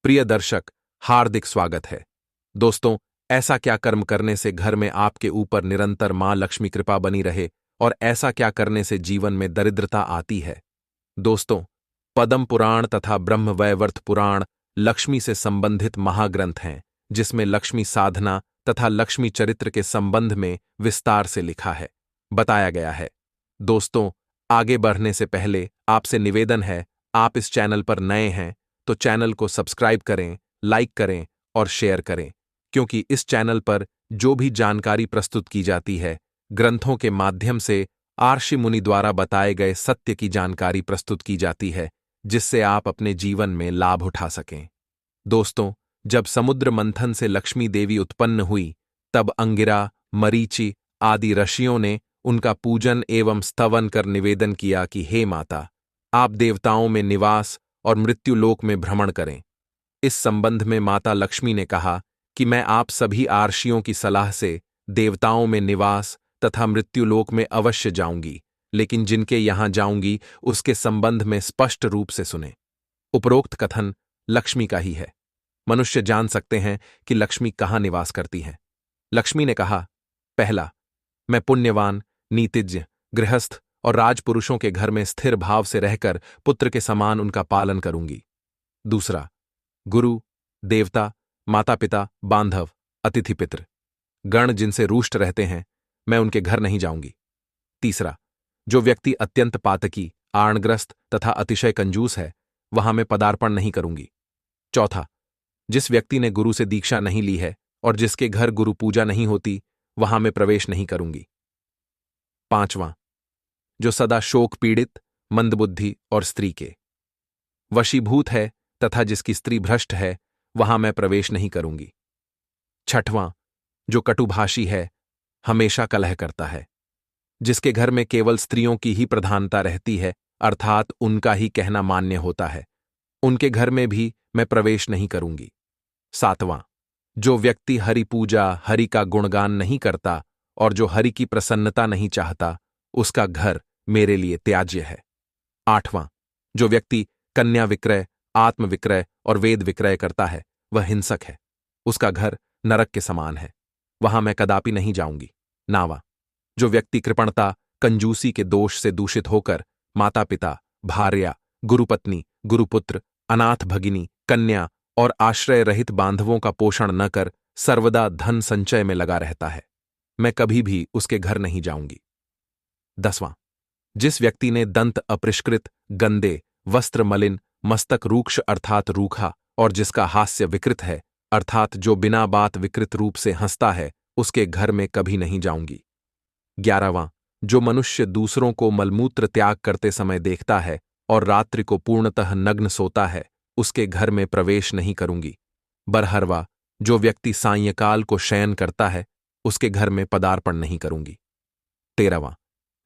प्रिय दर्शक, हार्दिक स्वागत है। दोस्तों, ऐसा क्या कर्म करने से घर में आपके ऊपर निरंतर मां लक्ष्मी कृपा बनी रहे और ऐसा क्या करने से जीवन में दरिद्रता आती है? दोस्तों, पद्म पुराण तथा ब्रह्मवैवर्त पुराण लक्ष्मी से संबंधित महाग्रंथ हैं, जिसमें लक्ष्मी साधना तथा लक्ष्मी चरित्र के संबंध में विस्तार से लिखा है, बताया गया है। दोस्तों, आगे बढ़ने से पहले आपसे निवेदन है, आप इस चैनल पर नए हैं तो चैनल को सब्सक्राइब करें, लाइक करें और शेयर करें, क्योंकि इस चैनल पर जो भी जानकारी प्रस्तुत की जाती है, ग्रंथों के माध्यम से आर्षि मुनि द्वारा बताए गए सत्य की जानकारी प्रस्तुत की जाती है, जिससे आप अपने जीवन में लाभ उठा सकें। दोस्तों, जब समुद्र मंथन से लक्ष्मी देवी उत्पन्न हुई, तब अंगिरा, मरीचि आदि ऋषियों ने उनका पूजन एवं स्तवन कर निवेदन किया कि हे माता, आप देवताओं में निवास और मृत्युलोक में भ्रमण करें। इस संबंध में माता लक्ष्मी ने कहा कि मैं आप सभी आर्षियों की सलाह से देवताओं में निवास तथा मृत्युलोक में अवश्य जाऊंगी, लेकिन जिनके यहां जाऊंगी उसके संबंध में स्पष्ट रूप से सुने। उपरोक्त कथन लक्ष्मी का ही है। मनुष्य जान सकते हैं कि लक्ष्मी कहाँ निवास करती हैं। लक्ष्मी ने कहा, पहला, मैं पुण्यवान, नीतिज्ञ, गृहस्थ और राजपुरुषों के घर में स्थिर भाव से रहकर पुत्र के समान उनका पालन करूंगी। दूसरा, गुरु, देवता, माता पिता, बांधव, अतिथि पितृ गण जिनसे रुष्ट रहते हैं, मैं उनके घर नहीं जाऊंगी। तीसरा, जो व्यक्ति अत्यंत पातकी, आणग्रस्त तथा अतिशय कंजूस है, वहां मैं पदार्पण नहीं करूंगी। चौथा, जिस व्यक्ति ने गुरु से दीक्षा नहीं ली है और जिसके घर गुरु पूजा नहीं होती, वहां मैं प्रवेश नहीं करूंगी। पांचवां, जो सदा शोक पीड़ित, मंदबुद्धि और स्त्री के वशीभूत है तथा जिसकी स्त्री भ्रष्ट है, वहां मैं प्रवेश नहीं करूंगी। छठवां, जो कटुभाषी है, हमेशा कलह करता है, जिसके घर में केवल स्त्रियों की ही प्रधानता रहती है, अर्थात उनका ही कहना मान्य होता है, उनके घर में भी मैं प्रवेश नहीं करूंगी। सातवां, जो व्यक्ति हरि पूजा, हरि का गुणगान नहीं करता और जो हरि की प्रसन्नता नहीं चाहता, उसका घर मेरे लिए त्याज्य है। आठवां, जो व्यक्ति कन्या विक्रय, आत्म विक्रय और वेद विक्रय करता है, वह हिंसक है, उसका घर नरक के समान है, वहां मैं कदापि नहीं जाऊंगी। नावां, जो व्यक्ति कृपणता, कंजूसी के दोष से दूषित होकर माता पिता, भार्या, गुरुपत्नी, गुरुपुत्र, अनाथ भगिनी, कन्या और आश्रय रहित बांधवों का पोषण न कर सर्वदा धन संचय में लगा रहता है, मैं कभी भी उसके घर नहीं जाऊंगी। 10वां, जिस व्यक्ति ने दंत अपरिष्कृत, गंदे, वस्त्र मलिन, मस्तक रूक्ष अर्थात रूखा और जिसका हास्य विकृत है, अर्थात जो बिना बात विकृत रूप से हंसता है, उसके घर में कभी नहीं जाऊंगी। 11वां, जो मनुष्य दूसरों को मलमूत्र त्याग करते समय देखता है और रात्रि को पूर्णतः नग्न सोता है, उसके घर में प्रवेश नहीं करूंगी। 12वां, जो व्यक्ति सायंकाल को शयन करता है, उसके घर में पदार्पण नहीं करूंगी। 13वां,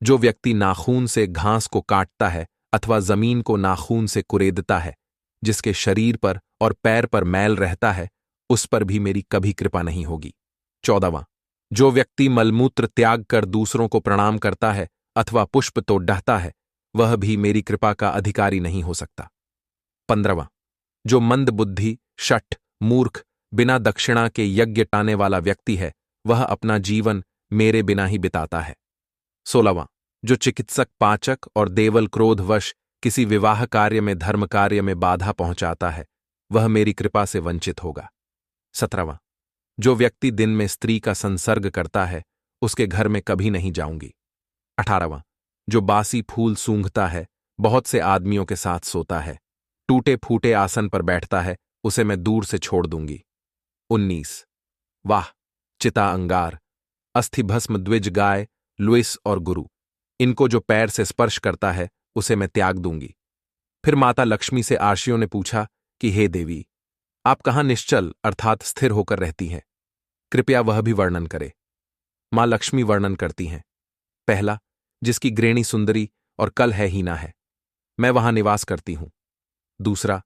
जो व्यक्ति नाखून से घास को काटता है अथवा जमीन को नाखून से कुरेदता है, जिसके शरीर पर और पैर पर मैल रहता है, उस पर भी मेरी कभी कृपा नहीं होगी। 14वां, जो व्यक्ति मलमूत्र त्याग कर दूसरों को प्रणाम करता है अथवा पुष्प तो डहता है, वह भी मेरी कृपा का अधिकारी नहीं हो सकता। 15वां, जो मंद बुद्धि, शठ, मूर्ख, बिना दक्षिणा के यज्ञ टाने वाला व्यक्ति है, वह अपना जीवन मेरे बिना ही बिताता है। 16वां, जो चिकित्सक, पाचक और देवल क्रोधवश किसी विवाह कार्य में, धर्म कार्य में बाधा पहुंचाता है, वह मेरी कृपा से वंचित होगा। 17वां, जो व्यक्ति दिन में स्त्री का संसर्ग करता है, उसके घर में कभी नहीं जाऊंगी। 18वां, जो बासी फूल सूंघता है, बहुत से आदमियों के साथ सोता है, टूटे फूटे आसन पर बैठता है, उसे मैं दूर से छोड़ दूंगी। 19, वाह, चिता अंगार, अस्थिभस्म द्विज गाय, लुइस और गुरु, इनको जो पैर से स्पर्श करता है, उसे मैं त्याग दूंगी। फिर माता लक्ष्मी से आर्षियों ने पूछा कि हे देवी, आप कहाँ निश्चल अर्थात स्थिर होकर रहती हैं? कृपया वह भी वर्णन करे। मां लक्ष्मी वर्णन करती हैं। पहला, जिसकी ग्रेणी सुंदरी और कल है हीना है, मैं वहां निवास करती हूं। दूसरा,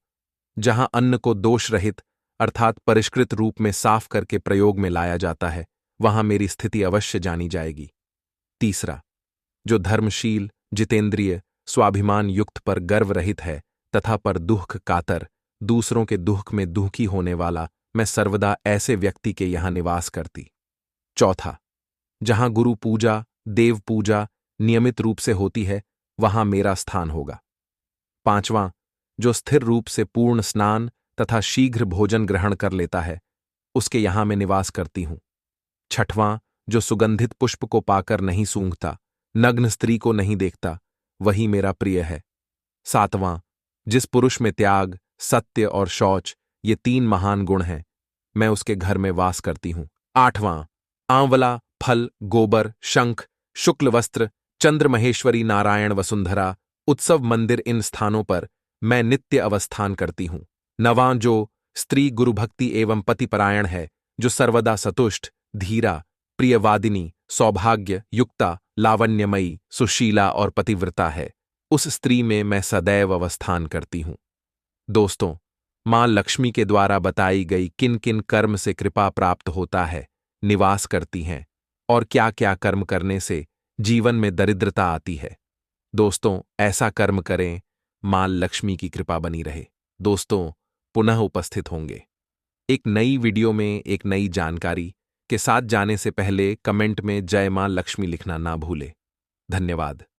जहां अन्न को दोष रहित अर्थात परिष्कृत रूप में साफ करके प्रयोग में लाया जाता है, वहां मेरी स्थिति अवश्य जानी जाएगी। तीसरा, जो धर्मशील, जितेंद्रिय, स्वाभिमान युक्त पर गर्व रहित है तथा पर दुख कातर, दूसरों के दुख में दुखी होने वाला मैं सर्वदा ऐसे व्यक्ति के यहां निवास करती। चौथा, जहां गुरु पूजा, देव पूजा नियमित रूप से होती है, वहां मेरा स्थान होगा। पांचवां, जो स्थिर रूप से पूर्ण स्नान तथा शीघ्र भोजन ग्रहण कर लेता है, उसके यहां मैं निवास करती हूं। छठवां, जो सुगंधित पुष्प को पाकर नहीं सूंघता, नग्न स्त्री को नहीं देखता, वही मेरा प्रिय है। सातवां, जिस पुरुष में त्याग, सत्य और शौच ये 3 महान गुण हैं, मैं उसके घर में वास करती हूं। आठवां, आंवला, फल, गोबर, शंख, शुक्ल वस्त्र, चंद्र महेश्वरी नारायण वसुंधरा, उत्सव मंदिर इन स्थानों पर मैं नित्य अवस्थान करती हूं। नवां, जो स्त्री गुरुभक्ति एवं पतिपरायण है, जो सर्वदा सतुष्ट, धीरा, प्रियवादिनी, सौभाग्य युक्ता, लावण्यमयी, सुशीला और पतिव्रता है, उस स्त्री में मैं सदैव अवस्थान करती हूं। दोस्तों, मां लक्ष्मी के द्वारा बताई गई किन किन कर्म से कृपा प्राप्त होता है, निवास करती हैं, और क्या क्या कर्म करने से जीवन में दरिद्रता आती है। दोस्तों, ऐसा कर्म करें, मां लक्ष्मी की कृपा बनी रहे। दोस्तों, पुनः उपस्थित होंगे एक नई वीडियो में एक नई जानकारी के साथ। जाने से पहले कमेंट में जय मां लक्ष्मी लिखना ना भूले। धन्यवाद।